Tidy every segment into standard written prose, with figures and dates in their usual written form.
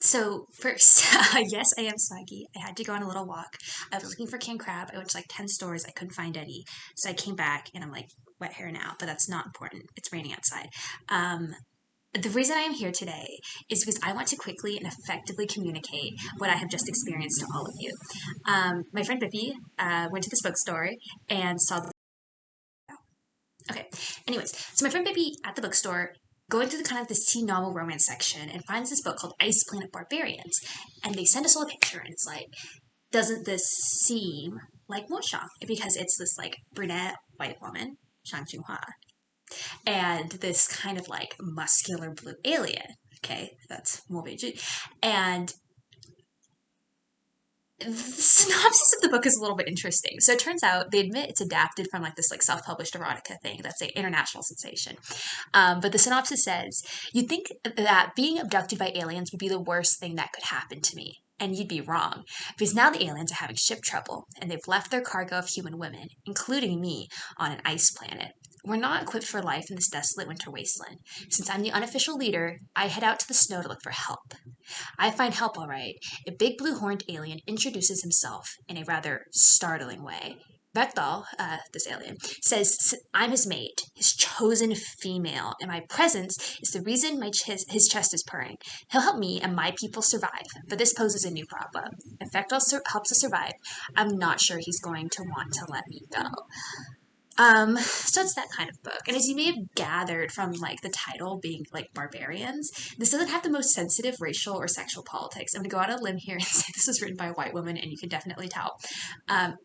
So first, yes, I am soggy. I had to go on a little walk. I was looking for canned crab. I went to like 10 stores. I couldn't find any. So I came back and I'm like wet hair now, but that's not important. It's raining outside. Um, the reason I am here today is because I want to quickly and effectively communicate what I have just experienced to all of you. My friend Bippy went to this bookstore and saw the. Okay. Anyways, so my friend Bippy at the bookstore going through the kind of this teen novel romance section and finds this book called Ice Planet Barbarians. And they send us all a picture and it's like, doesn't this seem like Moshang? Because it's this like brunette white woman, Shang Junhua, and this kind of like muscular blue alien. Okay, that's Mobeji. And the synopsis of the book is a little bit interesting. So it turns out they admit it's adapted from like this like self-published erotica thing that's an international sensation. But the synopsis says, you'd think that being abducted by aliens would be the worst thing that could happen to me. And you'd be wrong, because now the aliens are having ship trouble, and they've left their cargo of human women, including me, on an ice planet. We're not equipped for life in this desolate winter wasteland. Since I'm the unofficial leader, I head out to the snow to look for help. I find help all right. A big blue horned alien introduces himself in a rather startling way. Bekdal, this alien, says I'm his mate, his chosen female, and my presence is the reason his chest is purring. He'll help me and my people survive, but this poses a new problem. If Bekdal helps us survive, I'm not sure he's going to want to let me go. So it's that kind of book. And as you may have gathered from like the title being like barbarians, this doesn't have the most sensitive racial or sexual politics. I'm gonna go out on a limb here and say this was written by a white woman, and you can definitely tell. Um,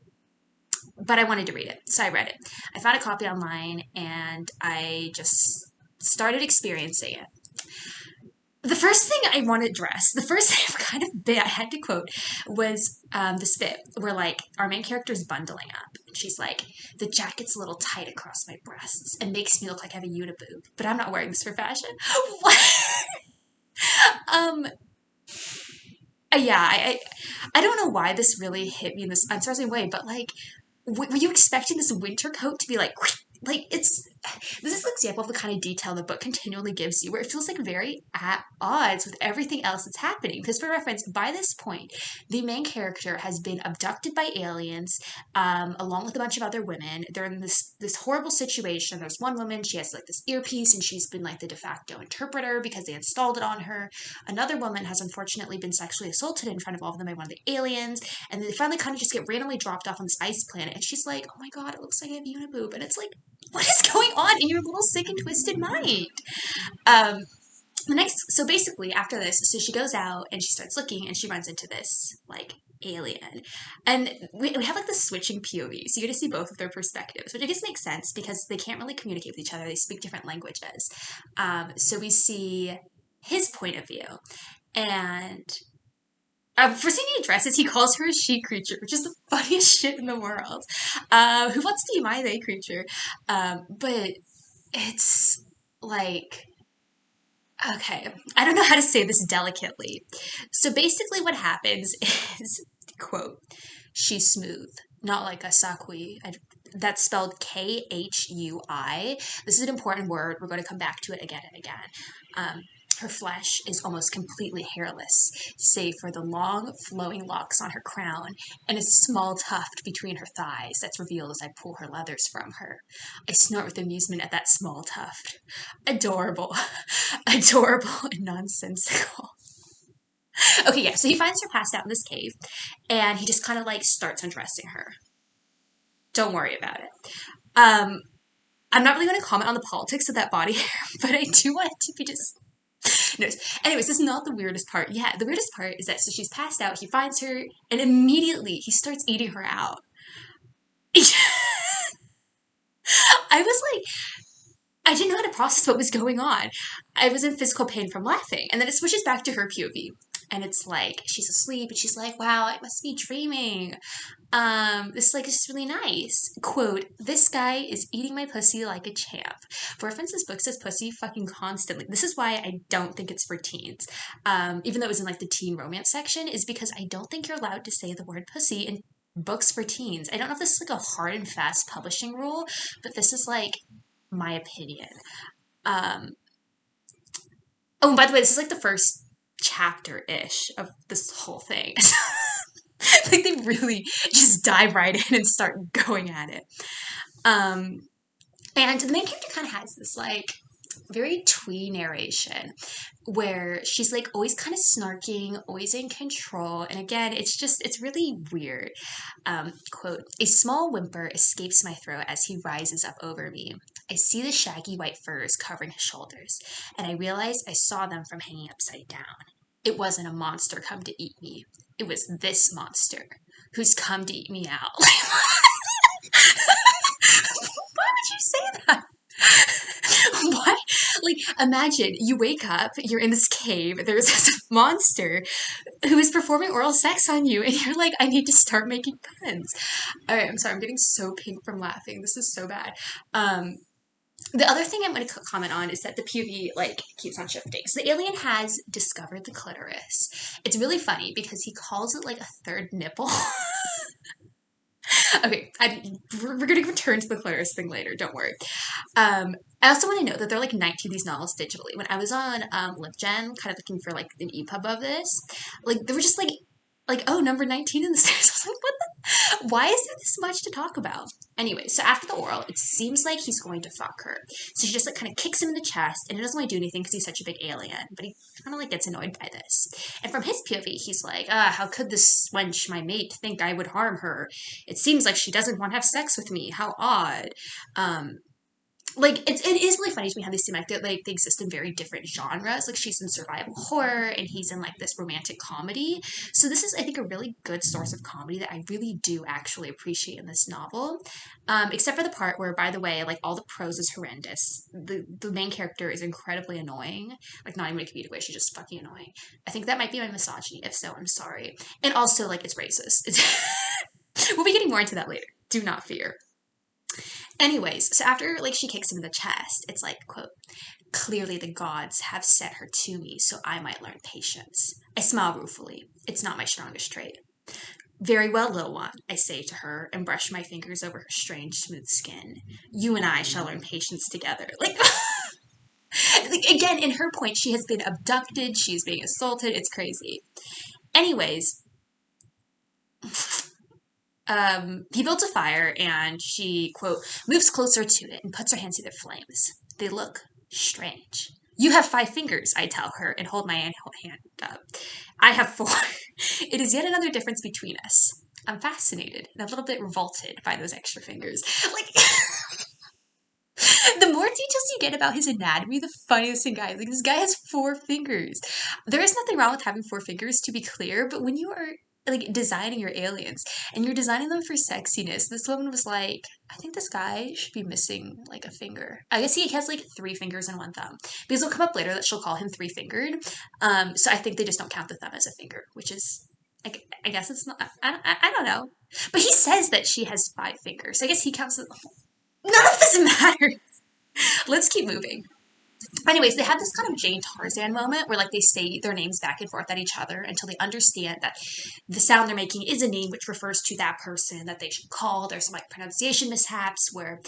but I wanted to read it, so I read it. I found a copy online, and I just started experiencing it. The first thing I want to address, the first kind of bit I had to quote was this bit where like our main character is bundling up. And she's like, the jacket's a little tight across my breasts and makes me look like I have a uniboob, but I'm not wearing this for fashion. What? um, yeah, I don't know why this really hit me in this unsurprising way, but like, were you expecting this winter coat to be like it's this is an example of the kind of detail the book continually gives you where it feels like very at odds with everything else that's happening, because for reference, by this point the main character has been abducted by aliens, along with a bunch of other women. They're in this horrible situation. There's one woman, she has like this earpiece and she's been like the de facto interpreter because they installed it on her. Another woman has unfortunately been sexually assaulted in front of all of them by one of the aliens, and they finally kind of just get randomly dropped off on this ice planet, and she's like, oh my god, it looks like I have uniboob, and it's like, what is going on in your little sick and twisted mind? Um, so basically after this, so she goes out and she starts looking and she runs into this like alien, and we have like this switching POV, so you get to see both of their perspectives, which I guess makes sense because they can't really communicate with each other. They speak different languages. So we see his point of view, and first thing he addresses, he calls her a she creature, which is the funniest shit in the world. Who wants to be my they creature? But it's like, okay, I don't know how to say this delicately. So basically, what happens is, quote, she's smooth, not like a sakui. That's spelled Khui. This is an important word. We're going to come back to it again and again. Um, her flesh is almost completely hairless, save for the long, flowing locks on her crown and a small tuft between her thighs that's revealed as I pull her leathers from her. I snort with amusement at that small tuft. Adorable. Adorable and nonsensical. Okay, yeah, so he finds her passed out in this cave, and he just kind of like starts undressing her. Don't worry about it. Um, I'm not really going to comment on the politics of that body hair, but I do want it to be just. No. Anyways, this is not the weirdest part. Yeah, the weirdest part is that so she's passed out, he finds her, and immediately he starts eating her out. I was like, I didn't know how to process what was going on. I was in physical pain from laughing. And then it switches back to her POV. And it's like, she's asleep, and she's like, wow, I must be dreaming. This like is really nice. Quote, this guy is eating my pussy like a champ. For reference, this book says pussy fucking constantly. This is why I don't think it's for teens. Even though it was in like the teen romance section, is because I don't think you're allowed to say the word pussy in books for teens. I don't know if this is like a hard and fast publishing rule, but this is like my opinion. Um, oh, and by the way, this is like the first chapter-ish of this whole thing. Like they really just dive right in and start going at it. Um, and the main character kind of has this like very twee narration where she's like always kind of snarking, always in control. And again, it's really weird. Quote, a small whimper escapes my throat as he rises up over me. I see the shaggy white furs covering his shoulders, and I realize I saw them from hanging upside down. It wasn't a monster come to eat me. It was this monster who's come to eat me out. Why would you say that? What? Like, imagine you wake up, you're in this cave, there's this monster who is performing oral sex on you, and you're like, I need to start making puns. All right, I'm sorry, I'm getting so pink from laughing. This is so bad. The other thing I'm going to comment on is that the POV like keeps on shifting. So the alien has discovered the clitoris. It's really funny because he calls it like a third nipple. Okay, we're going to return to the clitoris thing later. Don't worry. I also want to note that there are like 19 of these novels digitally. When I was on LibGen, kind of looking for like an EPUB of this, like there were just like oh, number 19 in the series. I was like, what the? Why is there this much to talk about? Anyway, so after the oral, it seems like he's going to fuck her. So she just like kind of kicks him in the chest, and he doesn't want to do anything because he's such a big alien. But he kind of like gets annoyed by this. And from his POV, he's like, how could this wench, my mate, think I would harm her? It seems like she doesn't want to have sex with me. How odd. Like it is really funny to me how they seem like they exist in very different genres. Like she's in survival horror and he's in like this romantic comedy. So this is, I think, a really good source of comedy that I really do actually appreciate in this novel. Except for the part where, by the way, like all the prose is horrendous. The main character is incredibly annoying. Like not even in a comedic way, she's just fucking annoying. I think that might be my misogyny. If so, I'm sorry. And also like it's racist. We'll be getting more into that later. Do not fear. Anyways, so after like she kicks him in the chest, it's like, quote, clearly the gods have set her to me so I might learn patience. I smile ruefully. It's not my strongest trait. Very well, little one, I say to her and brush my fingers over her strange smooth skin. You and I shall learn patience together. Like, like again, in her point, she has been abducted, she's being assaulted, it's crazy. Anyways, he builds a fire and she, quote, moves closer to it and puts her hands to their flames. They look strange. You have 5 fingers, I tell her and hold my hand up. I have 4. It is yet another difference between us. I'm fascinated and a little bit revolted by those extra fingers. Like, the more details you get about his anatomy, the funniest thing, guys. Like, this guy has 4 fingers. There is nothing wrong with having 4 fingers, to be clear, but when you are like designing your aliens and you're designing them for sexiness, this woman was like, I think this guy should be missing like a finger. I guess he has like 3 fingers and 1 thumb because it'll come up later that she'll call him 3-fingered. So I think they just don't count the thumb as a finger, which is like, I guess it's not. I don't know, but he says that she has 5 fingers. So I guess he counts it. None of this matters. Let's keep moving. Anyways, they have this kind of Jane Tarzan moment where like they say their names back and forth at each other until they understand that the sound they're making is a name which refers to that person that they should call. There's some like pronunciation mishaps where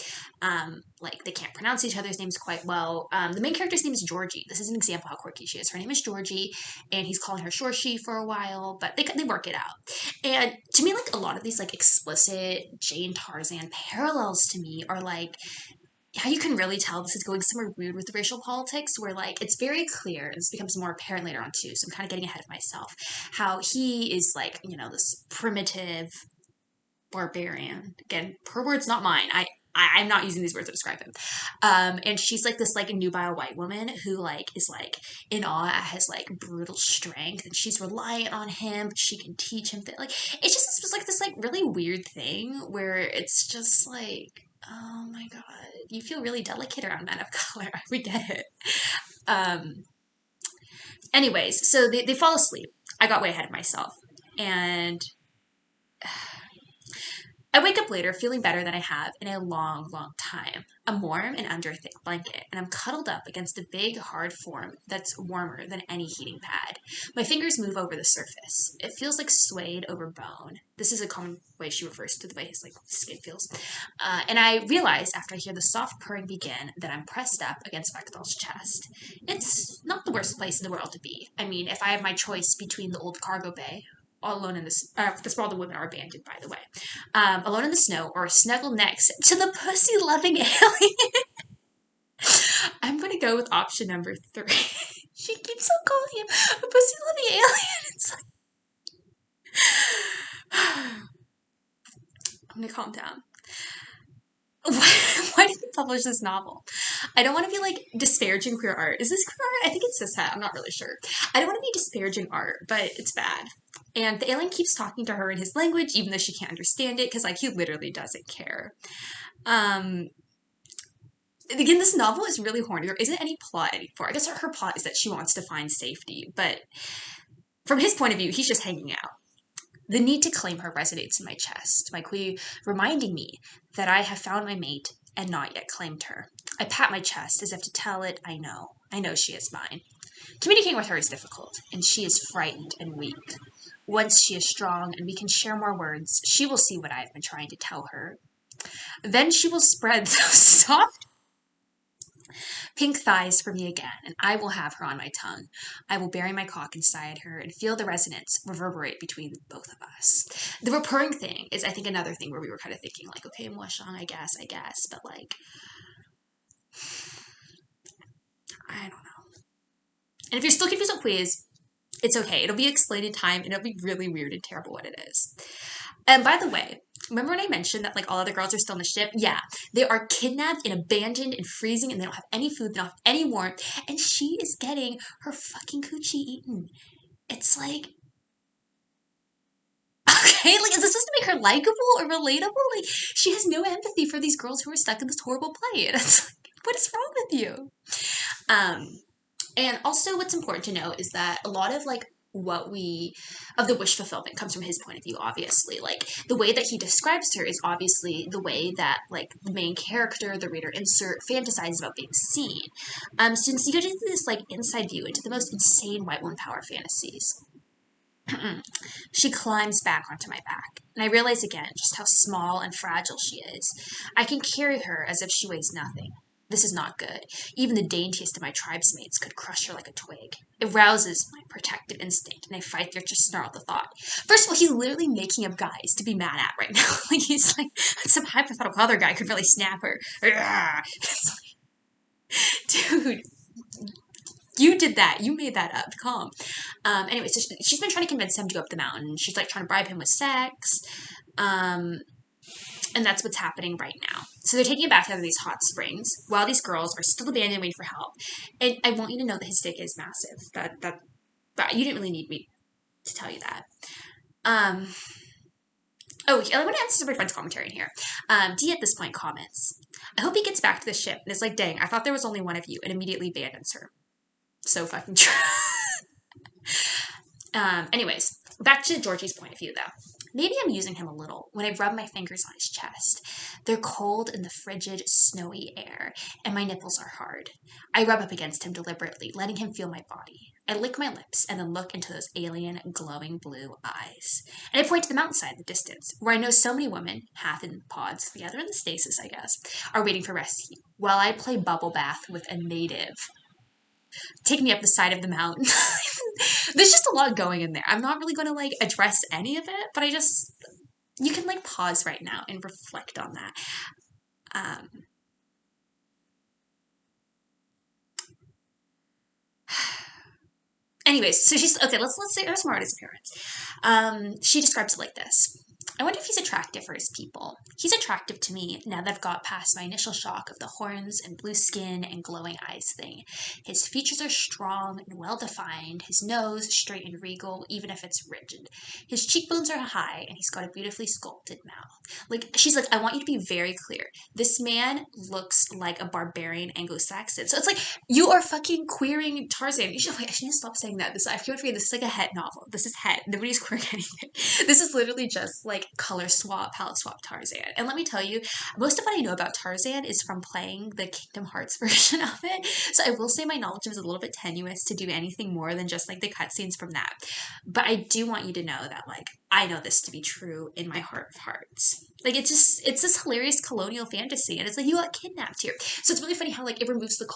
like they can't pronounce each other's names quite well. The main character's name is Georgie. This is an example how quirky she is. Her name is Georgie, and he's calling her Shorshi for a while, but they work it out. And to me, like a lot of these like explicit Jane Tarzan parallels to me are like how you can really tell this is going somewhere weird with the racial politics where like it's very clear, and this becomes more apparent later on too, so I'm kind of getting ahead of myself, how he is like, you know, this primitive barbarian. Again, her words, not mine. I'm not using these words to describe him. And she's like this like nubile white woman who like is like in awe at his like brutal strength, and she's reliant on him. But she can teach him like it's just like this like really weird thing where it's just like, oh my god, you feel really delicate around men of color. We get it. Um, Anyways, so they fall asleep. I got way ahead of myself, and I wake up later feeling better than I have in a long, long time. I'm warm and under a thick blanket, and I'm cuddled up against a big, hard form that's warmer than any heating pad. My fingers move over the surface. It feels like suede over bone. This is a common way she refers to the way his skin feels. And I realize after I hear the soft purring begin that I'm pressed up against Vekdal's chest. It's not the worst place in the world to be. I mean, if I have my choice between the old cargo bay, all alone in this where all the women are abandoned, by the way, alone in the snow, or snuggle next to the pussy-loving alien, I'm going to go with option number 3. She keeps on calling him a pussy-loving alien. It's like, I'm going to calm down. Why did you publish this novel? I don't want to be like disparaging queer art. Is this queer art? I think it's cishet. I'm not really sure. I don't want to be disparaging art, but it's bad. And the alien keeps talking to her in his language, even though she can't understand it, because like he literally doesn't care. Again, this novel is really horny. There isn't any plot anymore. I guess her plot is that she wants to find safety, but from his point of view, he's just hanging out. The need to claim her resonates in my chest, my queen reminding me that I have found my mate and not yet claimed her. I pat my chest as if to tell it I know she is mine. Communicating with her is difficult, and she is frightened and weak. Once she is strong and we can share more words, she will see what I have been trying to tell her. Then she will spread those soft pink thighs for me again, and I will have her on my tongue. I will bury my cock inside her and feel the resonance reverberate between both of us. The purring thing is, I think, another thing where we were kind of thinking, like, okay, Mwashang, I guess, but, like, I don't know. And if you're still confused on quiz, it's okay. It'll be explained in time, and it'll be really weird and terrible what it is. And by the way, remember when I mentioned that like all other girls are still on the ship? Yeah, they are kidnapped and abandoned and freezing, and they don't have any food, they don't have any warmth, and she is getting her fucking coochie eaten. It's like, okay, like is this supposed to make her likable or relatable? Like she has no empathy for these girls who are stuck in this horrible plight. It's like, what is wrong with you? And also what's important to know is that a lot of like of the wish fulfillment comes from his point of view, obviously. Like the way that he describes her is obviously the way that like the main character, the reader insert, fantasizes about being seen. Since you get into this like inside view into the most insane white woman power fantasies. She climbs back onto my back, and I realize again just how small and fragile she is. I can carry her as if she weighs nothing. This is not good. Even the daintiest of my tribesmates could crush her like a twig. It rouses my protective instinct, and I fight the urge to snarl at the thought. First of all, he's literally making up guys to be mad at right now. Like he's like, some hypothetical other guy could really snap her. It's like, dude, you did that. You made that up. Calm. Anyway, so she's been trying to convince him to go up the mountain. She's like trying to bribe him with sex. And that's what's happening right now. So they're taking him back out of these hot springs while these girls are still abandoned waiting for help. And I want you to know that his dick is massive. But you didn't really need me to tell you that. I want to answer some of my friend's commentary in here. D at this point comments, I hope he gets back to the ship and is like, dang, I thought there was only one of you, and immediately abandons her. So fucking true. Anyways, back to Georgie's point of view, though. Maybe I'm using him a little when I rub my fingers on his chest. They're cold in the frigid, snowy air, and my nipples are hard. I rub up against him deliberately, letting him feel my body. I lick my lips and then look into those alien, glowing blue eyes. And I point to the mountainside in the distance, where I know so many women, half in pods, the other in the stasis, I guess, are waiting for rescue, while I play bubble bath with a native. Take me up the side of the mountain. There's just a lot going in there. I'm not really going to like address any of it, but you can like pause right now and reflect on that. Anyways, so she's okay. Let's say there's more at his appearance. She describes it like this. I wonder if he's attractive for his people. He's attractive to me now that I've got past my initial shock of the horns and blue skin and glowing eyes thing. His features are strong and well-defined, his nose straight and regal, even if it's rigid. His cheekbones are high, and he's got a beautifully sculpted mouth. Like, she's like, I want you to be very clear. This man looks like a barbarian Anglo-Saxon. So it's like, you are fucking queering Tarzan. I should stop saying that. I feel like this is like a het novel. This is het. Nobody's queering anything. This is literally just like color swap, palette swap Tarzan. And let me tell you, most of what I know about Tarzan is from playing the Kingdom Hearts version of it. So I will say my knowledge is a little bit tenuous to do anything more than just like the cutscenes from that. But I do want you to know that like I know this to be true in my heart of hearts. Like it's this hilarious colonial fantasy, and it's like you got kidnapped here. So it's really funny how like it removes the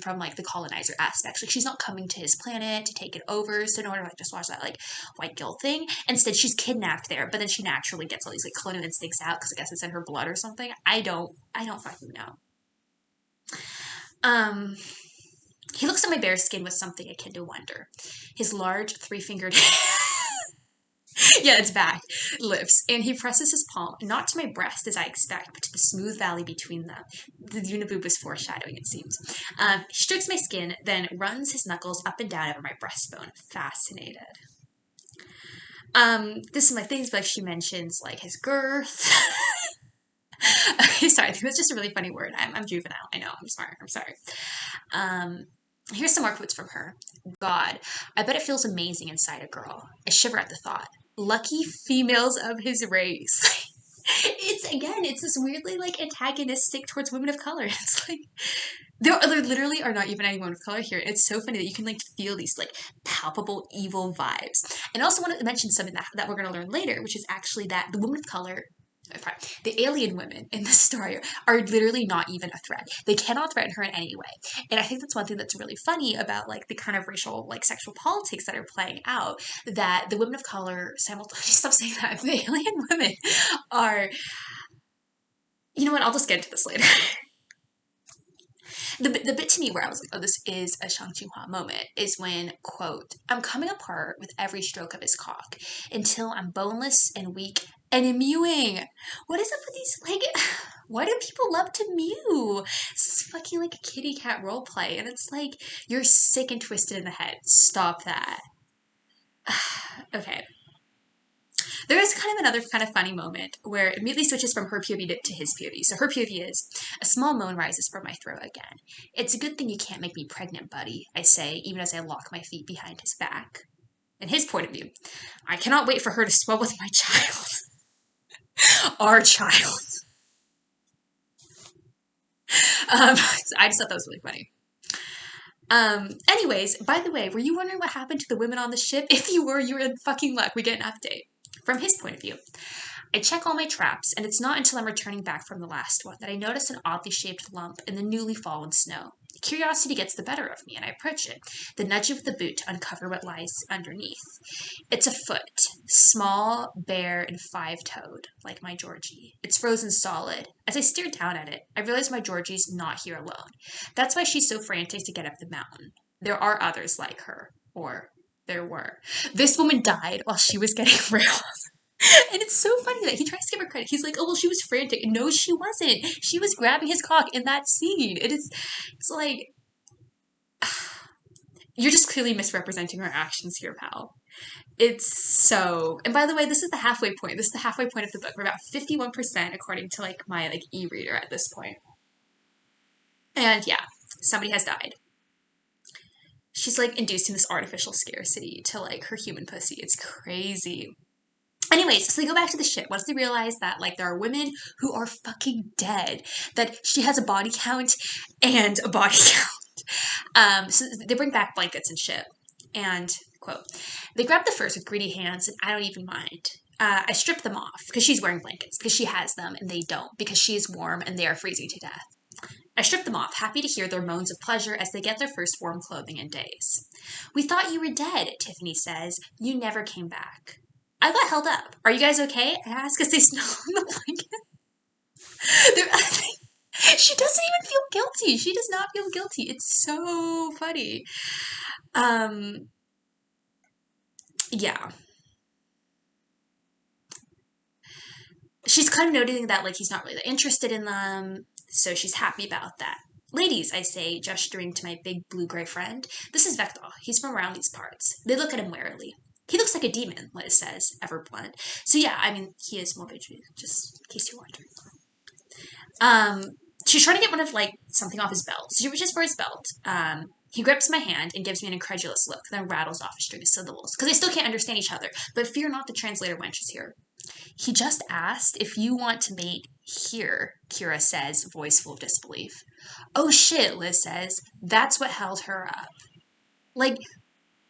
from like the colonizer aspects. Like she's not coming to his planet to take it over, so no one like just watch that like white guilt thing. Instead, she's kidnapped there, but then she naturally gets all these like colonial instincts out because I guess it's in her blood or something. I don't fucking know. Um, he looks at my bare skin with something akin to wonder. His large three-fingered yeah, it's back, lips, and he presses his palm, not to my breast as I expect, but to the smooth valley between them. The uniboob was foreshadowing, it seems. He strokes my skin, then runs his knuckles up and down over my breastbone, fascinated. This is my things, but like she mentions like his girth. Okay, sorry, that's just a really funny word. I'm juvenile. I know, I'm smart. I'm sorry. Um, Here's some more quotes from her. God, I bet it feels amazing inside a girl. I shiver at the thought. Lucky females of his race. It's this weirdly like antagonistic towards women of color. It's like there literally are not even any women of color here. It's so funny that you can like feel these like palpable evil vibes. And I also want to mention something that we're going to learn later, which is actually that the women of color, the alien women in this story are literally not even a threat. They cannot threaten her in any way. And I think that's one thing that's really funny about like the kind of racial, like sexual politics that are playing out, that the women of color simultaneously, stop saying that, the alien women are, you know what, I'll just get into this later. The bit to me where I was like, oh, this is a Shang Qinghua moment is when, quote, I'm coming apart with every stroke of his cock until I'm boneless and weak and mewing. What is up with these, like, why do people love to mew? This is fucking like a kitty cat roleplay, and it's like, you're sick and twisted in the head. Stop that. Okay. There is kind of another kind of funny moment where it immediately switches from her POV to his POV. So her POV is, a small moan rises from my throat again. It's a good thing you can't make me pregnant, buddy, I say, even as I lock my feet behind his back. In his point of view, I cannot wait for her to swell with my child. Our child. I just thought that was really funny. Anyways, by the way, were you wondering what happened to the women on the ship? If you were, you're in fucking luck. We get an update. From his point of view, I check all my traps, and it's not until I'm returning back from the last one that I notice an oddly shaped lump in the newly fallen snow. Curiosity gets the better of me, and I approach it, the nudge of the boot to uncover what lies underneath. It's a foot, small, bare, and five-toed, like my Georgie. It's frozen solid. As I stare down at it, I realize my Georgie's not here alone. That's why she's so frantic to get up the mountain. There are others like her, or there were. This woman died while she was getting railed. And it's so funny that he tries to give her credit. He's like, oh, well, she was frantic. No, she wasn't. She was grabbing his cock in that scene. It's like, you're just clearly misrepresenting her actions here, pal. It's so, and by the way, this is the halfway point. This is the halfway point of the book. We're about 51% according to like my like e-reader at this point. And yeah, somebody has died. She's like inducing this artificial scarcity to like her human pussy. It's crazy. Anyways, so they go back to the ship once they realize that like there are women who are fucking dead, that she has a body count and a body count. So they bring back blankets and shit. And quote, they grab the furs with greedy hands, and I don't even mind. I strip them off because she's wearing blankets, because she has them and they don't, because she is warm and they are freezing to death. I strip them off, happy to hear their moans of pleasure as they get their first warm clothing in days. We thought you were dead, Tiffany says. You never came back. I got held up. Are you guys okay? I ask as they snuggle on the blanket. She doesn't even feel guilty. She does not feel guilty. It's so funny. Yeah. She's kind of noticing that like he's not really interested in them, so she's happy about that. Ladies, I say, gesturing to my big blue-gray friend. This is Vector. He's from around these parts. They look at him warily. He looks like a demon, Liz says, ever blunt. So yeah, I mean, he is morbid, just in case you're wondering. She's trying to get one of, like, something off his belt. So she reaches for his belt. He grips my hand and gives me an incredulous look, then rattles off a string of syllables. Because they still can't understand each other. But fear not, the translator wench is here. He just asked if you want to mate here, Kira says, voice full of disbelief. Oh shit, Liz says. That's what held her up. Like,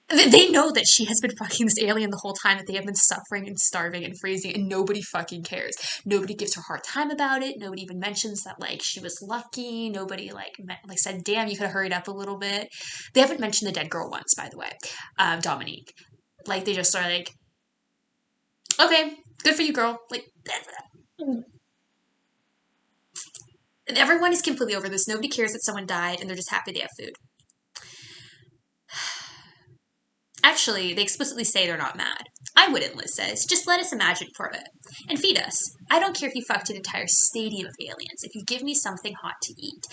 they know that she has been fucking this alien the whole time, that they have been suffering and starving and freezing, and nobody fucking cares. Nobody gives her a hard time about it. Nobody even mentions that, like, she was lucky. Nobody, like said, damn, you could have hurried up a little bit. They haven't mentioned the dead girl once, by the way, Dominique. Like, they just are like, okay, good for you, girl. Like, everyone is completely over this. Nobody cares that someone died, and they're just happy they have food. Actually, they explicitly say they're not mad. I wouldn't, Liz says. Just let us imagine for it. And feed us. I don't care if you fucked an entire stadium of aliens, if you give me something hot to eat.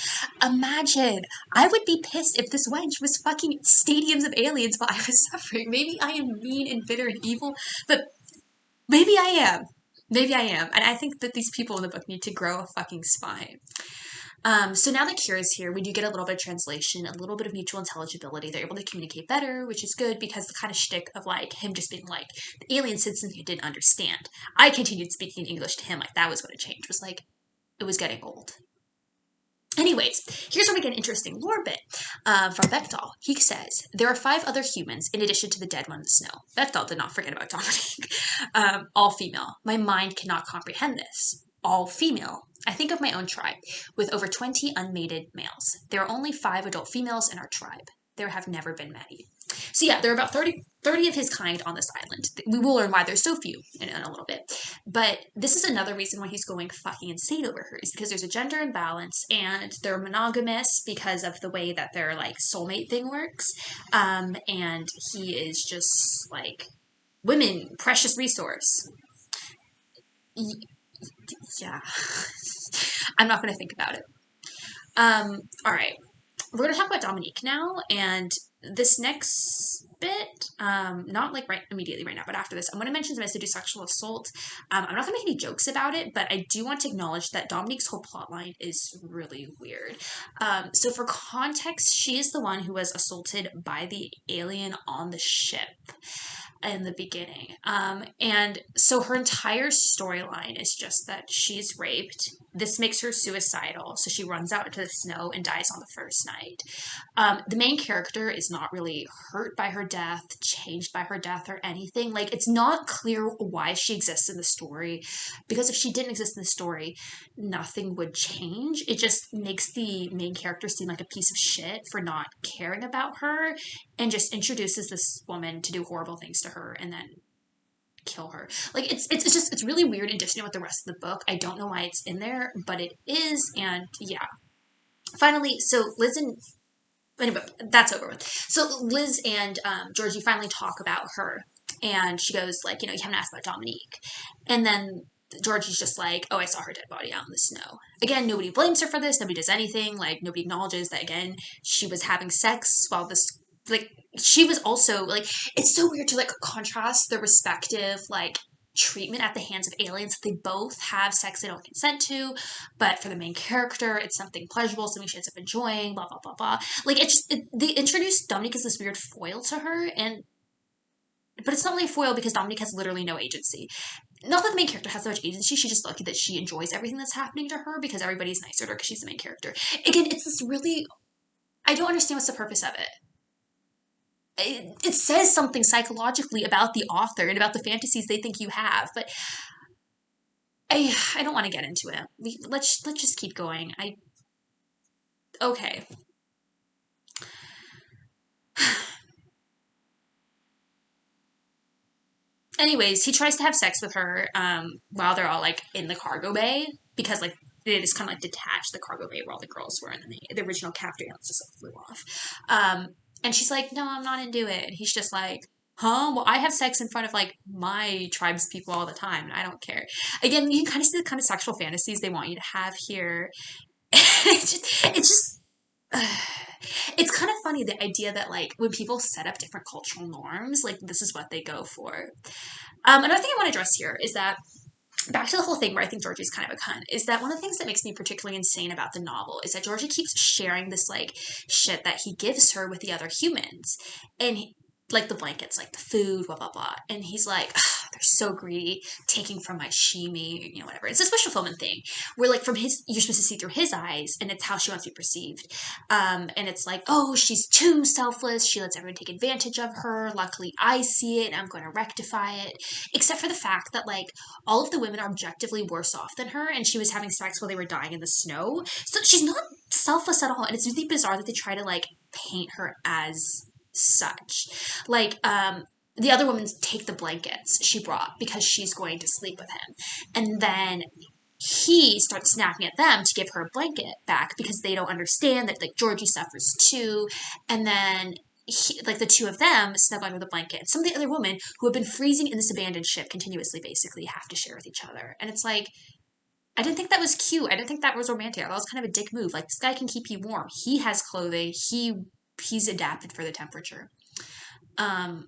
Imagine. I would be pissed if this wench was fucking stadiums of aliens while I was suffering. Maybe I am mean and bitter and evil, but maybe I am. Maybe I am. And I think that these people in the book need to grow a fucking spine. So now that Kira's here, we do get a little bit of translation, a little bit of mutual intelligibility. They're able to communicate better, which is good because the kind of shtick of like him just being like, the alien said something I didn't understand. I continued speaking English to him like that was what it changed. Was like, it was getting old. Anyways, here's where we get an interesting lore bit from Bechtel. He says, there are 5 other humans in addition to the dead one in the snow. Bechtel did not forget about Dominique. All female. My mind cannot comprehend this. All female. I think of my own tribe, with over 20 unmated males. There are only 5 adult females in our tribe. There have never been many. So yeah, there are about 30 of his kind on this island. We will learn why there's so few in a little bit. But this is another reason why he's going fucking insane over her, is because there's a gender imbalance and they're monogamous because of the way that their like soulmate thing works. And he is just like, women, precious resource. Yeah. I'm not going to think about it. All right. We're going to talk about Dominique now, and this next bit, not like right immediately right now, but after this, I'm going to mention some residue sexual assault. I'm not going to make any jokes about it, but I do want to acknowledge that Dominique's whole plotline is really weird. So for context, she is the one who was assaulted by the alien on the ship in the beginning. And so her entire storyline is just that she's raped. This makes her suicidal, so she runs out into the snow and dies on the first night. The main character is not really hurt by her death, changed by her death, or anything. Like, it's not clear why she exists in the story, because if she didn't exist in the story, nothing would change. It just makes the main character seem like a piece of shit for not caring about her, and just introduces this woman to do horrible things to her and then kill her. Like, it's really weird and dissonant with the rest of the book. I don't know why it's in there, but it is. And yeah, finally, so Liz and anyway, that's over with. So Liz and Georgie finally talk about her, and she goes like, you haven't asked about Dominique. And then Georgie's just like, oh, I saw her dead body out in the snow. Again, nobody blames her for this. Nobody does anything. Like, nobody acknowledges that, again, she was having sex while this, like, she was also, like, it's so weird to, like, contrast the respective, like, treatment at the hands of aliens. They both have sex they don't consent to, but for the main character, it's something pleasurable, something she ends up enjoying, blah, blah, blah, blah. Like, they introduced Dominique as this weird foil to her, but it's not really a foil because Dominique has literally no agency. Not that the main character has so much agency, she's just lucky that she enjoys everything that's happening to her because everybody's nicer to her because she's the main character. Again, it's this really, I don't understand what's the purpose of it. It says something psychologically about the author and about the fantasies they think you have, but I don't want to get into it. Let's just keep going. Okay. Anyways, he tries to have sex with her while they're all like in the cargo bay because like they just kind of like detached the cargo bay where all the girls were, and then the original captor just flew off. And she's like, no, I'm not into it. And he's just like, huh? Well, I have sex in front of like my tribe's people all the time, and I don't care. Again, you can kind of see the kind of sexual fantasies they want you to have here. It's just it's kind of funny, the idea that like when people set up different cultural norms, like this is what they go for. Another thing I want to address here is that back to the whole thing where I think Georgie's kind of a cunt, is that one of the things that makes me particularly insane about the novel is that Georgie keeps sharing this like shit that he gives her with the other humans, and like the blankets, like the food, blah blah blah, and he's like, they're so greedy, taking from my shimi, whatever. It's a special filming thing where like you're supposed to see through his eyes, and it's how she wants to be perceived. And it's like, oh, she's too selfless. She lets everyone take advantage of her. Luckily, I see it, and I'm going to rectify it. Except for the fact that like all of the women are objectively worse off than her, and she was having sex while they were dying in the snow. So she's not selfless at all, and it's really bizarre that they try to like paint her as such. Like, the other women take the blankets she brought because she's going to sleep with him. And then he starts snapping at them to give her a blanket back because they don't understand that like Georgie suffers too. And then like the two of them snuggle under the blanket. Some of the other women who have been freezing in this abandoned ship continuously basically have to share with each other. And it's like, I didn't think that was cute. I didn't think that was romantic. That was kind of a dick move. Like, this guy can keep you warm. He has clothing. He's adapted for the temperature. Um,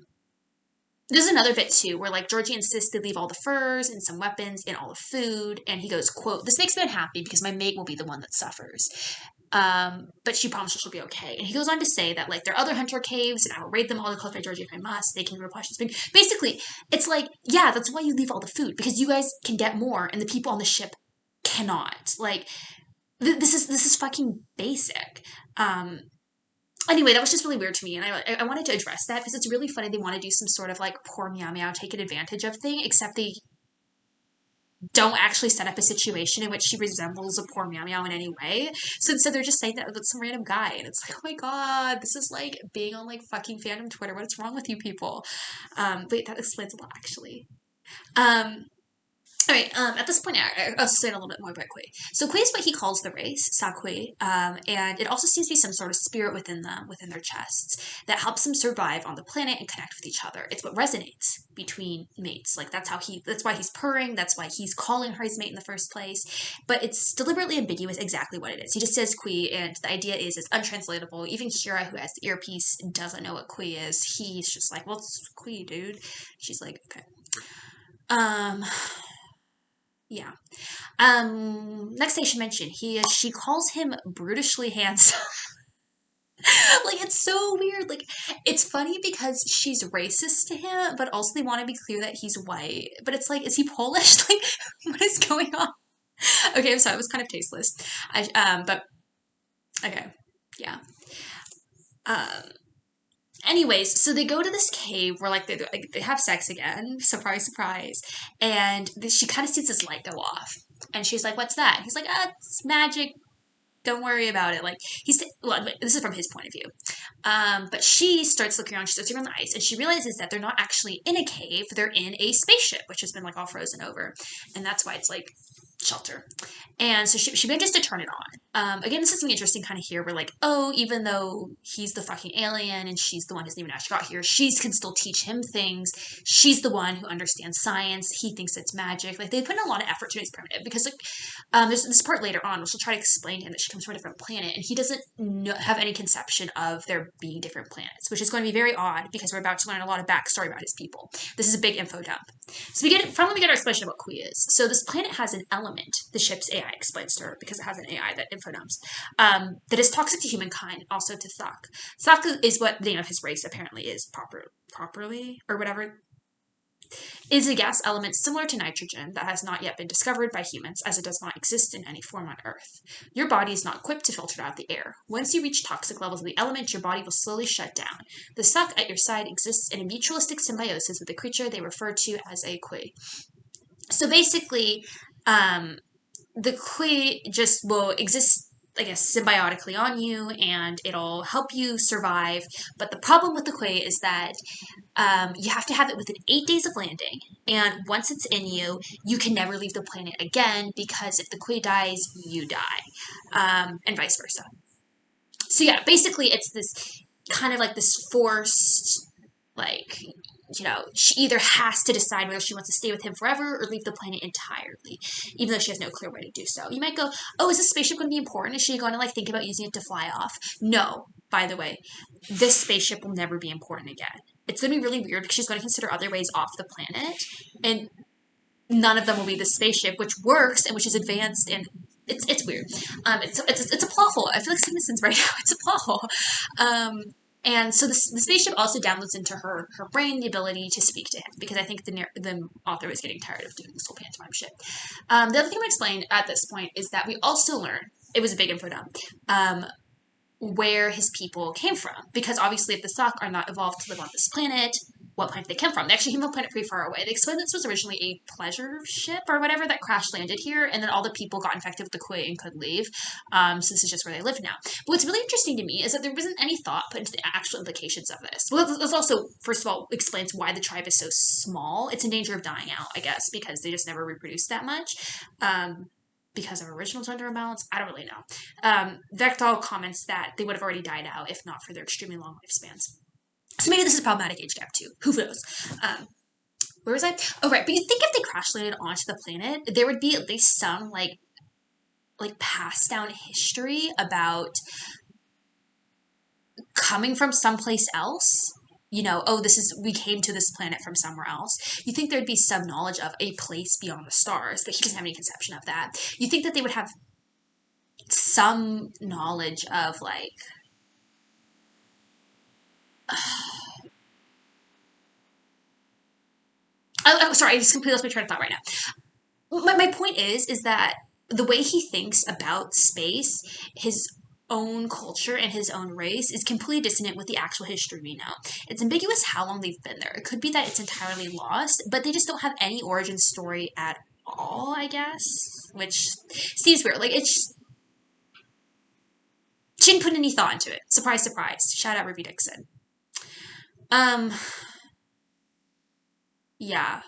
There's another bit too where like Georgie insists they leave all the furs and some weapons and all the food, and he goes, quote, "This makes me unhappy because my mate will be the one that suffers. But she promises she'll be okay." And he goes on to say that like there are other hunter caves, and I will raid them all to cultivate Georgie if I must. They can replenish this food. Basically, it's like, yeah, that's why you leave all the food, because you guys can get more, and the people on the ship cannot. Like, this is fucking basic. Anyway, that was just really weird to me, and I wanted to address that because it's really funny they want to do some sort of like poor meow meow taken advantage of thing, except they don't actually set up a situation in which she resembles a poor meow meow in any way. So instead they're just saying that with some random guy, and it's like, oh my god, this is like being on like fucking fandom Twitter. What's wrong with you people? But that explains a lot actually. All right, at this point, I'll say a little bit more about Kui. So Kui is what he calls the race, Sakui, and it also seems to be some sort of spirit within them, within their chests, that helps them survive on the planet and connect with each other. It's what resonates between mates. Like, that's why he's purring, that's why he's calling her his mate in the first place, but it's deliberately ambiguous exactly what it is. He just says Kui, and the idea is it's untranslatable. Even Kira, who has the earpiece, doesn't know what Kui is. He's just like, well, it's Kui, dude. She's like, okay. Yeah. Next thing I should mention, she calls him brutishly handsome. Like, it's so weird. Like, it's funny because she's racist to him, but also they want to be clear that he's white. But it's like, is he Polish? Like, what is going on? Okay, I'm sorry, it was kind of tasteless. But okay, yeah. Anyways, so they go to this cave where like they have sex again, surprise, surprise, and she kind of sees this light go off, and she's like, "What's that?" He's like, "It's magic. Don't worry about it." Like, well, this is from his point of view. But she starts looking around. She starts looking on the ice, and she realizes that they're not actually in a cave. They're in a spaceship, which has been like all frozen over, and that's why it's like shelter. And so she manages to turn it on. Again, this is something interesting kind of here where like, oh, even though he's the fucking alien and she's the one who's even actually got here, she can still teach him things. She's the one who understands science. He thinks it's magic. Like, they put in a lot of effort to make it primitive because like, there's this part later on where she'll try to explain to him that she comes from a different planet, and he doesn't have any conception of there being different planets, which is going to be very odd because we're about to learn a lot of backstory about his people. This is a big info dump. So we get our explanation of what Kui is. So this planet has an element, the ship's AI explains to her, because it has an AI that info dumps, that is toxic to humankind and also to Thak. Thak is what the name of his race apparently is properly, or whatever, is a gas element similar to nitrogen that has not yet been discovered by humans, as it does not exist in any form on Earth. Your body is not equipped to filter out the air. Once you reach toxic levels of the element, your body will slowly shut down. The Thak at your side exists in a mutualistic symbiosis with a creature they refer to as a Kui. So basically, the Kui just will exist, I guess, symbiotically on you, and it'll help you survive. But the problem with the Kui is that you have to have it within 8 days of landing, and once it's in you, you can never leave the planet again, because if the Kui dies, you die, and vice versa. So yeah, basically it's this kind of like this forced, like, she either has to decide whether she wants to stay with him forever or leave the planet entirely, even though she has no clear way to do so. You might go, oh, is this spaceship going to be important? Is she going to like think about using it to fly off? No, by the way, this spaceship will never be important again. It's going to be really weird because she's going to consider other ways off the planet, and none of them will be the spaceship, which works and which is advanced, and it's weird. It's a plot hole. I feel like singing this right now. It's a plot hole. And so the spaceship also downloads into her brain the ability to speak to him, because I think the author was getting tired of doing this whole pantomime shit. The other thing I explained at this point is that we also learn, it was a big info dump, where his people came from. Because obviously, if the Sock are not evolved to live on this planet, what planet they came from? They actually came from a planet pretty far away. They explained that this was originally a pleasure ship or whatever that crash landed here, and then all the people got infected with the Kui and could leave. So this is just where they live now. But what's really interesting to me is that there wasn't any thought put into the actual implications of this. Well, this also, first of all, explains why the tribe is so small. It's in danger of dying out, I guess, because they just never reproduced that much. Because of original gender imbalance, I don't really know. Vectal comments that they would have already died out if not for their extremely long lifespans. So maybe this is a problematic age gap too. Who knows? Where was I? Oh, right. But you think if they crash landed onto the planet, there would be at least some like passed down history about coming from someplace else. Oh, we came to this planet from somewhere else. You think there'd be some knowledge of a place beyond the stars, but he doesn't have any conception of that. You think that they would have some knowledge of like sorry, I just completely lost my train of thought right now. My point is that the way he thinks about space, his own culture and his own race is completely dissonant with the actual history we know. It's ambiguous how long they've been there. It could be that it's entirely lost, but they just don't have any origin story at all, I guess, which seems weird. Like, she didn't put any thought into it. Surprise, surprise. Shout out Ruby Dixon. Yeah.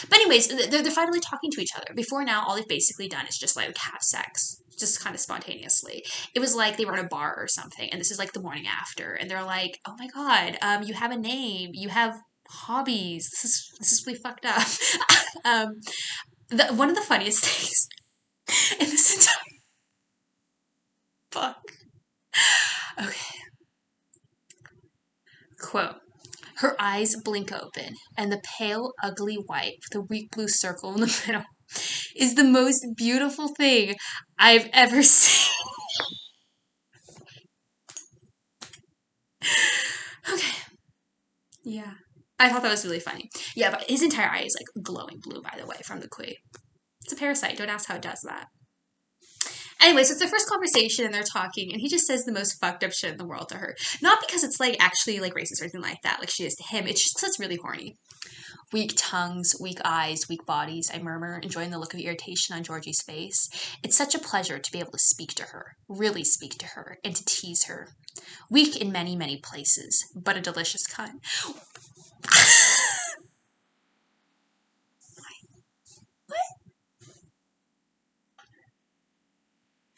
But anyways, they're finally talking to each other. Before now, all they've basically done is just like have sex, just kind of spontaneously. It was like they were in a bar or something, and this is like the morning after, and they're like, "Oh my god, you have a name, you have hobbies. This is really fucked up." One of the funniest things in this entire book. Okay. Quote. Her eyes blink open, and the pale, ugly white with a weak blue circle in the middle is the most beautiful thing I've ever seen. Okay. Yeah. I thought that was really funny. Yeah, but his entire eye is like glowing blue, by the way, from the Kui. It's a parasite. Don't ask how it does that. Anyway, so it's their first conversation and they're talking, and he just says the most fucked up shit in the world to her. Not because it's like actually like racist or anything like that, like she is to him. It's just because it's really horny. Weak tongues, weak eyes, weak bodies, I murmur, enjoying the look of irritation on Georgie's face. It's such a pleasure to be able to speak to her, really speak to her, and to tease her. Weak in many, many places, but a delicious kind.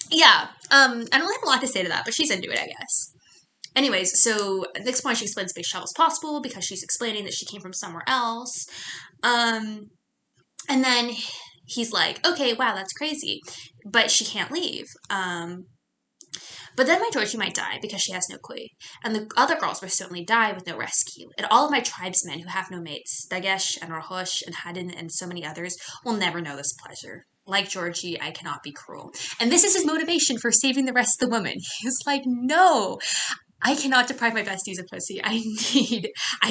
Yeah, I don't have a lot to say to that, but she's into it, I guess. Anyways, so at this point she explains space travel is possible because she's explaining that she came from somewhere else. And then he's like, okay, wow, that's crazy. But she can't leave. But then my Georgie might die because she has no Kui. And the other girls will certainly die with no rescue. And all of my tribesmen who have no mates, Dagesh and Rahosh and Haddon and so many others, will never know this pleasure. Like Georgie, I cannot be cruel. And this is his motivation for saving the rest of the women. He's like, no, I cannot deprive my besties of pussy. I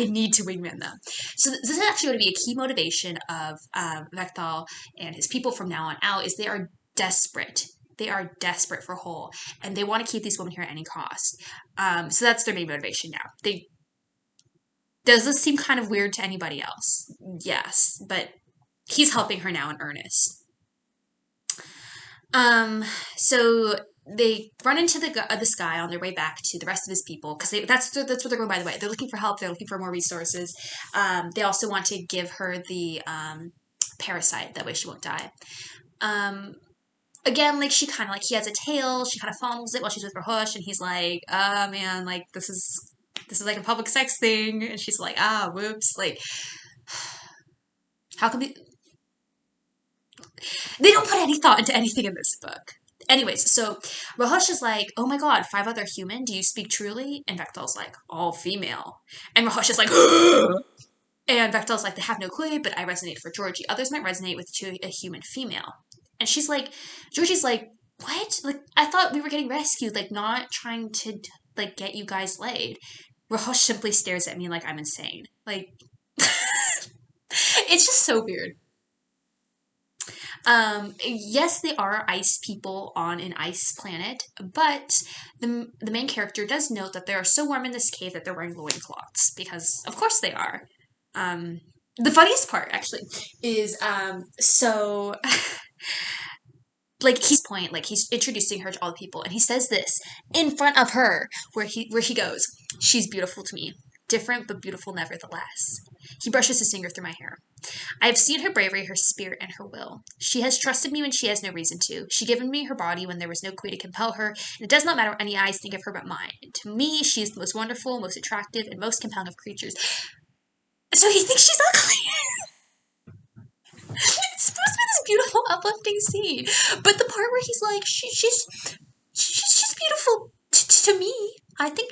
need to wingman them. So this is actually going to be a key motivation of Vectal and his people from now on out. Is they are desperate. They are desperate for whole, and they want to keep these women here at any cost. So that's their main motivation now. Does this seem kind of weird to anybody else? Yes, but he's helping her now in earnest. So they run into this guy on their way back to the rest of his people because that's what they're going. By the way, they're looking for help. They're looking for more resources. They also want to give her the parasite, that way she won't die. Again, like she kind of like he has a tail. She kind of fondles it while she's with Rahosh, and he's like, "Ah, man, like this is like a public sex thing," and she's like, "Ah, whoops!" Like, how come they don't put any thought into anything in this book? Anyways, so Rahosh is like, "Oh my god, 5 other human? Do you speak truly?" And Vectal's like, "All female." And Rahosh is like, and Vectal's like, "They have no clue, but I resonate for Georgie. Others might resonate with a human female." And she's like, Georgie's like, "What? Like, I thought we were getting rescued, like, not trying to like get you guys laid. Rahosh simply stares at me like I'm insane. Like, it's just so weird. Yes, they are ice people on an ice planet, but the main character does note that they are so warm in this cave that they're wearing loincloths, because of course they are. Um, the funniest part, actually, is so like he's point like he's introducing her to all the people, and he says this in front of her, where he goes, "She's beautiful to me, different but beautiful nevertheless." He brushes his finger through my hair. "I have seen her bravery, her spirit, and her will. She has trusted me when she has no reason to. She given me her body when there was no queen to compel her, and it does not matter what any eyes think of her but mine. And to me, she is the most wonderful, most attractive, and most compelling of creatures." So he thinks she's ugly. It's supposed to be this beautiful, uplifting scene, but the part where he's like, she's beautiful to me. I think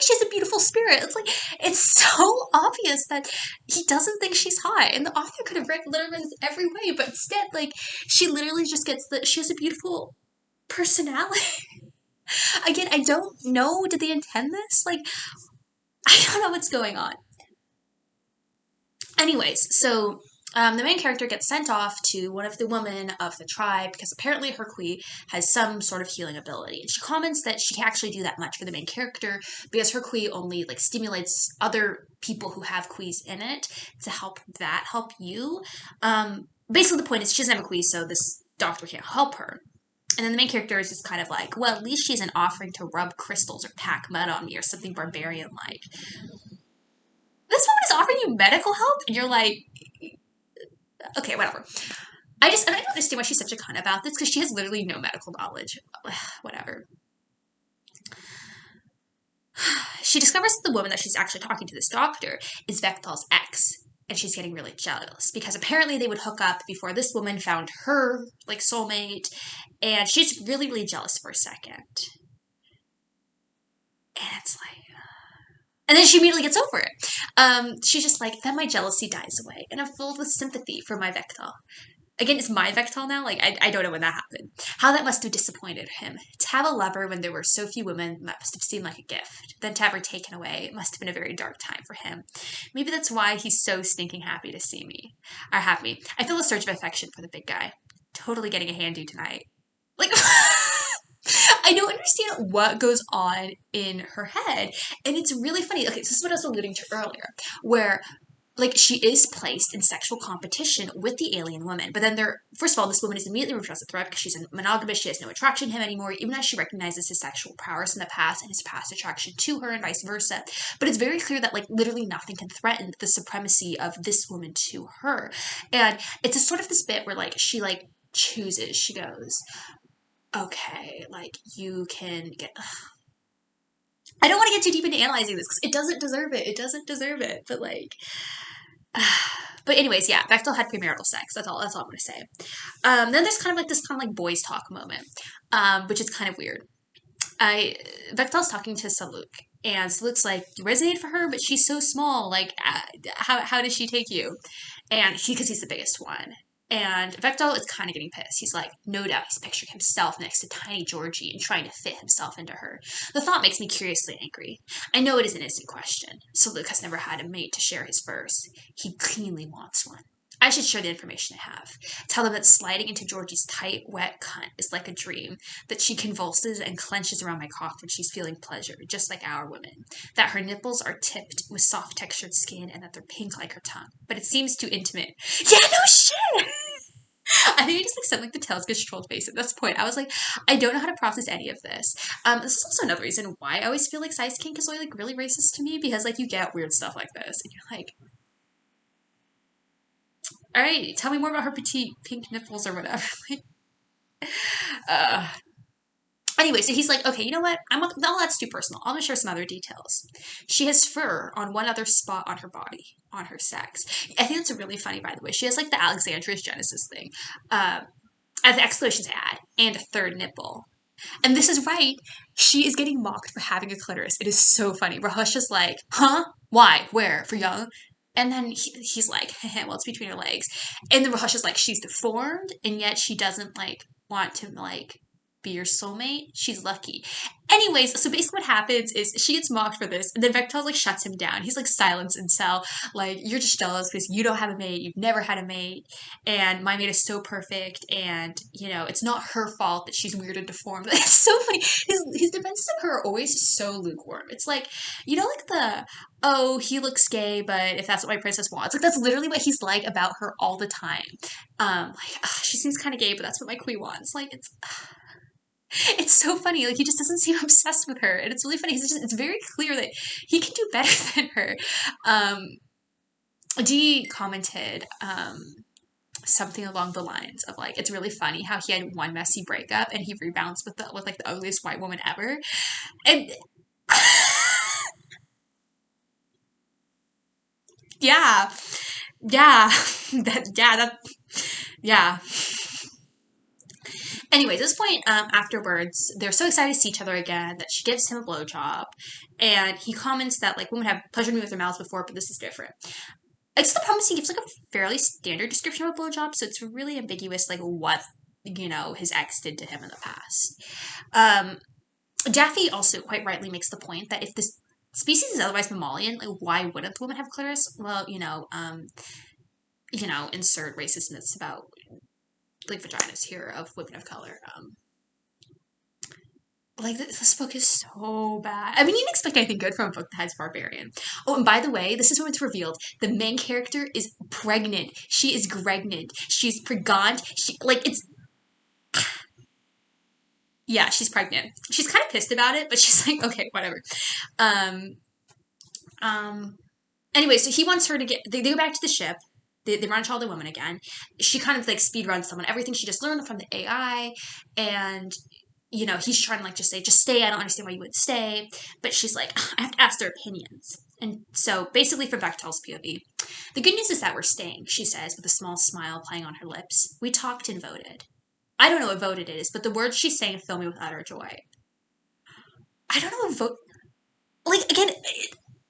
she has a beautiful spirit. It's like, it's so obvious that he doesn't think she's hot, and the author could have written this every way, but instead, like, she literally just gets that she has a beautiful personality. Again, I don't know. Did they intend this? Like, I don't know what's going on. Anyways, so the main character gets sent off to one of the women of the tribe because apparently her kui has some sort of healing ability. And she comments that she can't actually do that much for the main character because her kui only like stimulates other people who have kuis in it to help you. Basically, the point is she doesn't have a kui, so this doctor can't help her. And then the main character is just kind of like, well, at least she's an offering to rub crystals or pack mud on me or something barbarian like. This woman is offering you medical help, and you're like, okay, whatever. I don't understand why she's such a cunt about this, because she has literally no medical knowledge. Whatever. She discovers that the woman that she's actually talking to, this doctor, is Vectal's ex, and she's getting really jealous because apparently they would hook up before this woman found her like soulmate, and she's really, really jealous for a second. And it's like, and then she immediately gets over it. She's just like, then my jealousy dies away, and I'm filled with sympathy for my Vectal. Again, it's my Vectal now. Like, I don't know when that happened. How that must have disappointed him. To have a lover when there were so few women, that must have seemed like a gift. Then to have her taken away, it must have been a very dark time for him. Maybe that's why he's so stinking happy to see me. Or have me. I feel a surge of affection for the big guy. Totally getting a hand-do tonight. Like, I don't understand what goes on in her head. And it's really funny. Okay, so this is what I was alluding to earlier, where like she is placed in sexual competition with the alien woman, but then first of all, this woman is immediately revealed as a threat because she's monogamous. She has no attraction to him anymore, even as she recognizes his sexual prowess in the past and his past attraction to her, and vice versa. But it's very clear that like literally nothing can threaten the supremacy of this woman to her. And it's a sort of this bit where like she like chooses. She goes, okay, like you can get. I don't want to get too deep into analyzing this because it doesn't deserve it. It doesn't deserve it. But like, but anyways, yeah, Bechtel had premarital sex. That's all I'm gonna say. Then there's kind of like this kind of like boys talk moment, which is kind of weird. Bechtel's talking to Saluk, and Saluk's like, you resonate for her, but she's so small. Like, how does she take you? And because he's the biggest one. And Vectel is kind of getting pissed. He's like, no doubt he's picturing himself next to tiny Georgie and trying to fit himself into her. The thought makes me curiously angry. I know it is an innocent question. Saluk has never had a mate to share his verse. He keenly wants one. I should share the information I have. Tell them that sliding into Georgie's tight, wet cunt is like a dream, that she convulses and clenches around my cock when she's feeling pleasure, just like our women, that her nipples are tipped with soft textured skin and that they're pink like her tongue. But it seems too intimate. Yeah, no shit! I think I just like sent like the tails controlled face at this point. I was like, I don't know how to process any of this. This is also another reason why I always feel like size kink is like really racist to me, because like you get weird stuff like this and you're like, all right, tell me more about her petite pink nipples or whatever. uh, anyway, so he's like, okay, you know what? No, that's too personal. I'll just share some other details. She has fur on one other spot on her body, on her sex. I think that's really funny, by the way. She has like the Alexandria's Genesis thing, at the exclamations ad, and a third nipple. And this is right. She is getting mocked for having a clitoris. It is so funny. Rahush is like, huh? Why? Where? For young? And then he's like, well, it's between her legs. And then Rahush is like, she's deformed, and yet she doesn't like want to like be your soulmate, she's lucky. Anyways, so basically what happens is she gets mocked for this, and then Vectel like shuts him down. He's like silence and cell, like you're just jealous because you don't have a mate, you've never had a mate, and my mate is so perfect, and it's not her fault that she's weird and deformed. It's so funny. His defenses of her are always so lukewarm. It's like like the oh he looks gay, but if that's what my princess wants, like that's literally what he's like about her all the time. She seems kind of gay, but that's what my queen wants. Like it's so funny. Like he just doesn't seem obsessed with her, and it's really funny. It's very clear that he can do better than her. Um, Dee commented something along the lines of like it's really funny how he had one messy breakup and he rebounds with like the ugliest white woman ever, and yeah, yeah, yeah. Anyways, at this point, afterwards, they're so excited to see each other again that she gives him a blowjob, and he comments that like women have pleasured me with their mouths before, but this is different. I guess the problem is he gives like a fairly standard description of a blowjob, so it's really ambiguous, like what his ex did to him in the past. Um, Daffy also quite rightly makes the point that if this species is otherwise mammalian, like why wouldn't the women have clitoris? Well, insert racist myths about like vaginas here of women of color. Like this book is so bad. I mean, you didn't expect anything good from a book that has barbarian. Oh, and by the way, this is when it's revealed the main character is pregnant. She is pregnant. She's pregnant. She like it's yeah, she's pregnant. She's kind of pissed about it, but she's like, okay, whatever. Um, um. Anyway, so he wants her to get. They go back to the ship. They run into all the women again. She kind of like speed runs someone. Everything she just learned from the AI, and he's trying to like just stay. I don't understand why you would stay. But she's like, I have to ask their opinions. And so basically from Bechtel's POV, the good news is that we're staying, she says with a small smile playing on her lips. We talked and voted. I don't know what voted is, but the words she's saying fill me with utter joy. I don't know what vote. Like, again,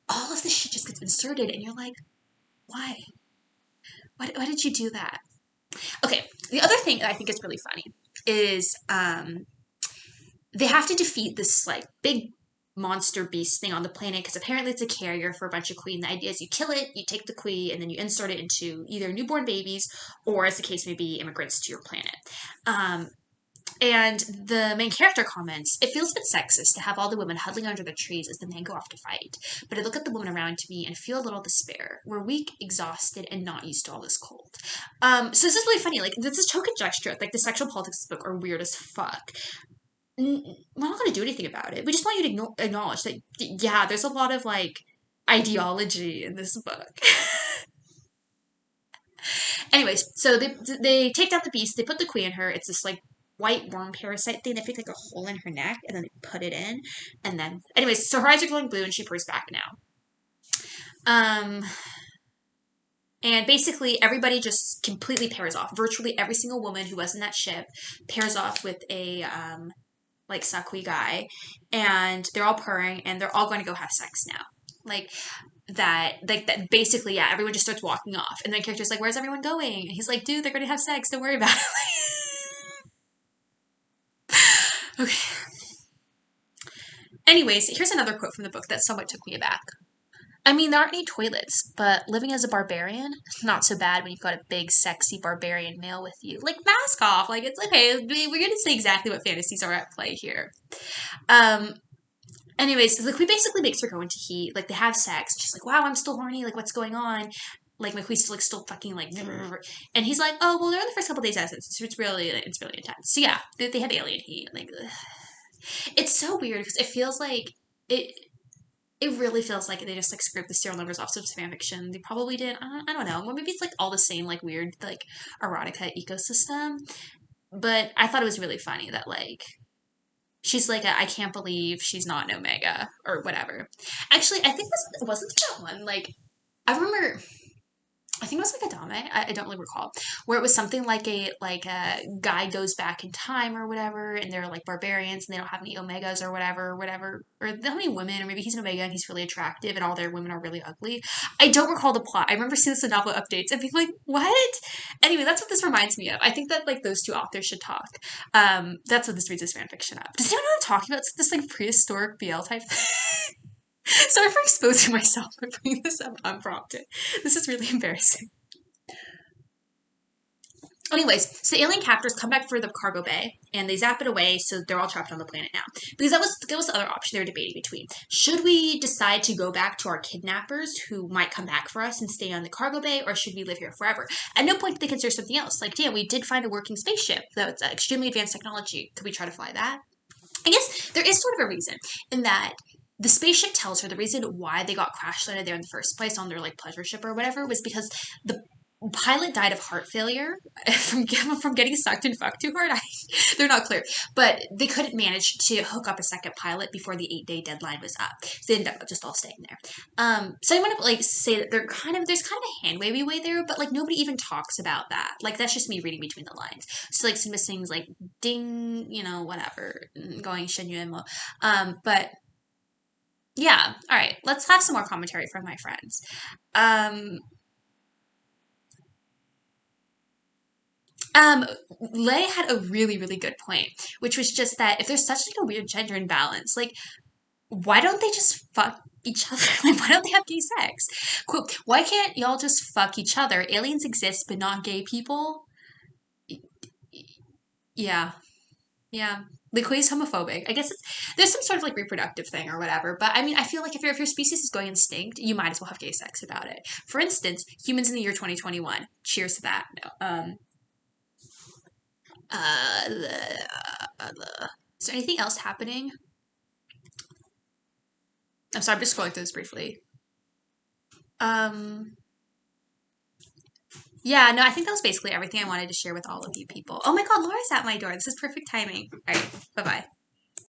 all of this shit just gets inserted, and you're like, why? Why did you do that? Okay, the other thing that I think is really funny is they have to defeat this like big monster beast thing on the planet because apparently it's a carrier for a bunch of queen. The idea is you kill it, you take the queen, and then you insert it into either newborn babies or, as the case may be, immigrants to your planet. Um, and the main character comments, it feels a bit sexist to have all the women huddling under the trees as the men go off to fight. But I look at the women around me and feel a little despair. We're weak, exhausted, and not used to all this cold. So this is really funny. Like, this is token gesture. Like, the sexual politics of the book are weird as fuck. We're not going to do anything about it. We just want you to acknowledge that, yeah, there's a lot of, like, ideology in this book. Anyways, so they take down the beast, they put the queen in her. It's this, like, white worm parasite thing. They make, like, a hole in her neck, and then they put it in. And then, anyways, so her eyes are glowing blue, and she purrs back now. And basically, everybody just completely pairs off. Virtually every single woman who was in that ship pairs off with a, like Sakui guy, and they're all purring, and they're all going to go have sex now. Like that. Basically, yeah. Everyone just starts walking off, and the character's like, "Where's everyone going?" And he's like, "Dude, they're going to have sex. Don't worry about it." Okay. Anyways, here's another quote from the book that somewhat took me aback. I mean, there aren't any toilets, but living as a barbarian, not so bad when you've got a big, sexy barbarian male with you. Like, mask off. Like, it's okay. We're going to say exactly what fantasies are at play here. Um, Anyways, so the queen basically makes her go into heat. Like, they have sex. She's like, wow, I'm still horny. Like, what's going on? Like, my queen's like, still fucking, like, and he's like, oh, well, they're in the first couple days essence. So it's really intense. So, yeah, they have alien heat. Like, ugh. It's so weird because it feels like it it really feels like they just like scraped the serial numbers off some fan fiction. They probably did. I don't know. Well, maybe it's like all the same like weird like erotica ecosystem. But I thought it was really funny that like she's like I can't believe she's not an Omega or whatever. Actually, I think this wasn't that one. Like I remember I think it was like a dame. I don't really recall. Where it was something like a guy goes back in time or whatever, and they're like barbarians and they don't have any omegas or whatever, or they don't have any women, or maybe he's an omega and he's really attractive and all their women are really ugly. I don't recall the plot. I remember seeing this in novel updates and being like, what? Anyway, that's what this reminds me of. I think that like those two authors should talk. That's what this reads as fanfiction up. Does anyone know what I'm talking about? It's this like prehistoric BL type thing. Sorry for exposing myself by bringing this up unprompted. This is really embarrassing. Anyways, so the alien captors come back for the cargo bay and they zap it away, so they're all trapped on the planet now. Because that was the other option they were debating between. Should we decide to go back to our kidnappers who might come back for us and stay on the cargo bay, or should we live here forever? At no point did they consider something else. Like, damn, we did find a working spaceship. That's extremely advanced technology. Could we try to fly that? I guess there is sort of a reason in that the spaceship tells her the reason why they got crash landed there in the first place on their like pleasure ship or whatever was because the pilot died of heart failure from getting sucked and fucked too hard. They're not clear, but they couldn't manage to hook up a second pilot before the 8-day deadline was up. So they ended up just all staying there. So I want to like say that there's kind of a hand wavy way there, but like nobody even talks about that. Like that's just me reading between the lines. So like some things like ding, whatever, going shenyuemo. But yeah, all right. Let's have some more commentary from my friends. Um, Um, Lay had a really, really good point, which was just that if there's such like a weird gender imbalance, like why don't they just fuck each other? Like why don't they have gay sex? Quote, why can't y'all just fuck each other? Aliens exist, but not gay people? Yeah. Yeah. Liquid's homophobic. I guess there's some sort of like reproductive thing or whatever. But I mean, I feel like if your species is going extinct, you might as well have gay sex about it. For instance, humans in the year 2021. Cheers to that. No. Is there anything else happening? I'm sorry, I'm just scrolling through this briefly. Um, yeah, no, I think that was basically everything I wanted to share with all of you people. Oh my God, Laura's at my door. This is perfect timing. All right, bye bye.